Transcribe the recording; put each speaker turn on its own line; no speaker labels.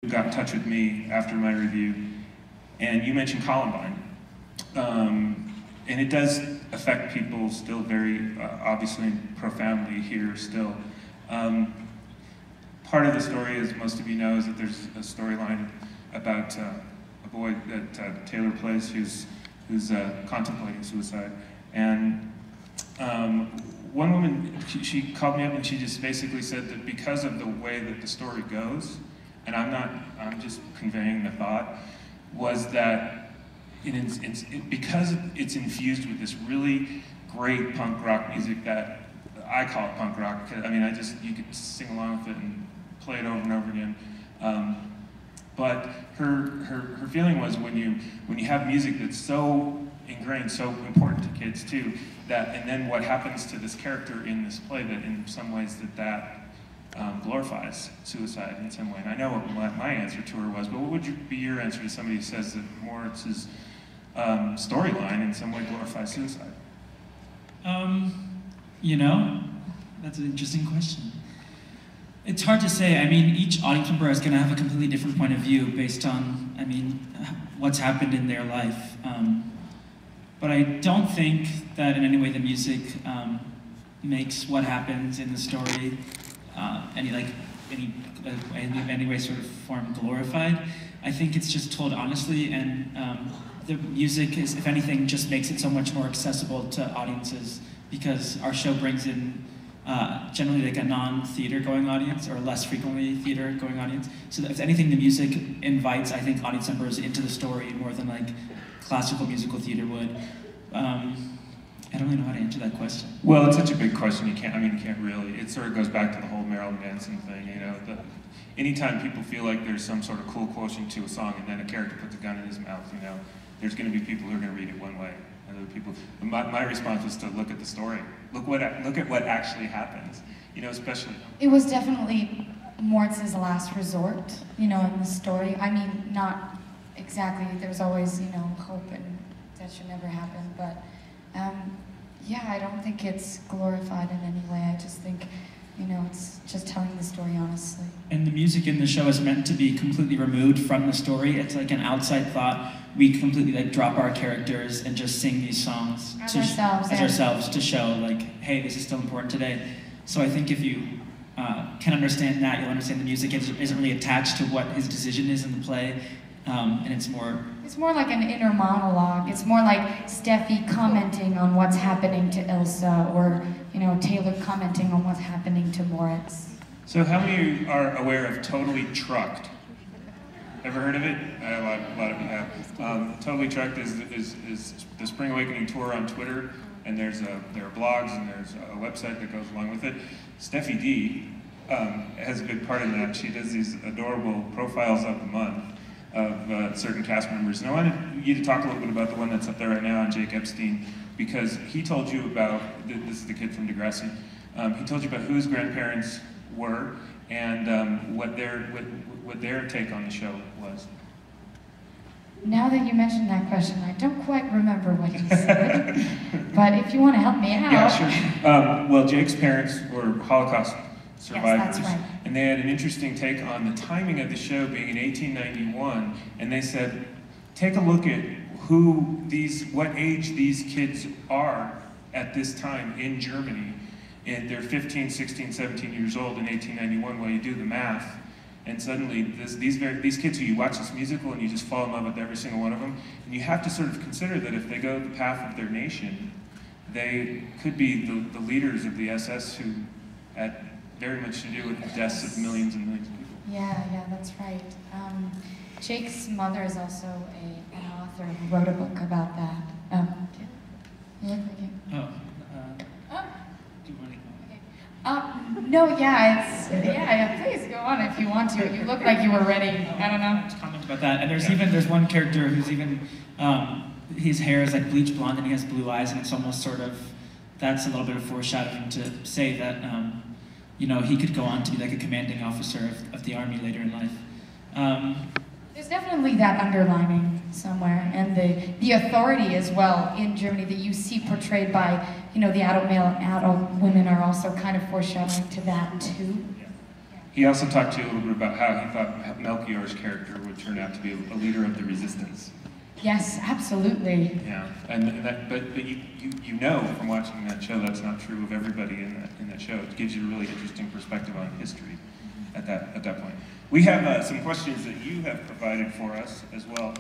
got in touch with me after my review, and you mentioned Columbine. And it does affect people still very obviously and profoundly here still. Part of the story, as most of you know, is that there's a storyline about a boy that Taylor plays who's contemplating suicide. And one woman, she called me up and she just basically said that because of the way that the story goes, and I'm just conveying the thought, was that because it's infused with this really great punk rock music that I call it punk rock. I mean, you could sing along with it and play it over and over again. But her feeling was when you have music that's so ingrained, so important to kids too, and then what happens to this character in this play, that in some ways that glorifies suicide in some way. And I know what my answer to her was, but what would be your answer to somebody who says that Moritz's storyline in some way glorifies suicide?
You know, that's an interesting question. It's hard to say. I mean, each audience member is going to have a completely different point of view based on, I mean, what's happened in their life. But I don't think that in any way the music makes what happens in the story any way sort of form glorified. I think it's just told honestly, and the music is, if anything, just makes it so much more accessible to audiences, because our show brings in generally like a non-theater going audience, or less frequently theater going audience. So that if anything, the music invites, I think, audience members into the story more than like classical musical theater would. I don't really know how to answer that question.
Well, it's such a big question. You can't really. It sort of goes back to the whole Marilyn Manson thing. You know, anytime people feel like there's some sort of cool quotient to a song, and then a character puts a gun in his mouth, you know, there's going to be people who are going to read it one way, and other people. My response was to look at the story. Look at what actually happens. You know, especially.
It was definitely Moritz's last resort. You know, in the story. I mean, not exactly. There's always, you know, hope, and that should never happen. But yeah, I don't think it's glorified in any way. I just think, you know, it's just telling the story honestly.
And the music in the show is meant to be completely removed from the story. It's like an outside thought. We completely like drop our characters and just sing these songs
as ourselves
to show like, hey, this is still important today. So I think if you can understand that, you'll understand the music isn't really attached to what his decision is in the play, and it's more.
It's more like an inner monologue. It's more like Steffi commenting on what's happening to Ilsa, or, you know, Taylor commenting on what's happening to Moritz.
So how many of you are aware of Totally Trucked? Ever heard of it? A lot of you have. Totally Trucked is the Spring Awakening tour on Twitter, and there are blogs and there's a website that goes along with it. Steffi D has a big part in that. She does these adorable profiles of the month of certain cast members. And I wanted you to talk a little bit about the one that's up there right now on Jake Epstein, because he told you about, this is the kid from Degrassi, he told you about who his grandparents were and what their take on the show was.
Now that you mentioned that question, I don't quite remember what he said, but if you want to help me out.
Yeah, sure. Well, Jake's parents were Holocaust survivors.
Yes, that's right.
And they had an interesting take on the timing of the show being in 1891, and they said, take a look at what age these kids are at this time in Germany. And they're 15, 16, 17 years old in 1891 while you do the math. And suddenly, these kids who you watch this musical and you just fall in love with every single one of them, and you have to sort of consider that if they go the path of their nation, they could be the leaders of the SS who had very much to do with the deaths of millions and millions of people.
Yeah, that's right. Jake's mother is also an author who wrote a book about that. You look like you.
Do you want to go?
No, yeah, please go on if you want to. You look like you were ready. I don't know.
Just comment about that. And there's one character who's even, his hair is like bleach blonde and he has blue eyes, and it's almost sort of, that's a little bit of foreshadowing to say that, you know, he could go on to be like a commanding officer of the army later in life.
There's definitely that underlining somewhere, and the authority as well in Germany that you see portrayed by, you know, the adult male and adult women are also kind of foreshadowing to that too.
He also talked to you a little bit about how he thought Melchior's character would turn out to be a leader of the resistance.
Yes, absolutely.
Yeah, and that, but you know from watching that show that's not true of everybody in that show. It gives you a really interesting perspective on history at that point. We have some questions that you have provided for us as well.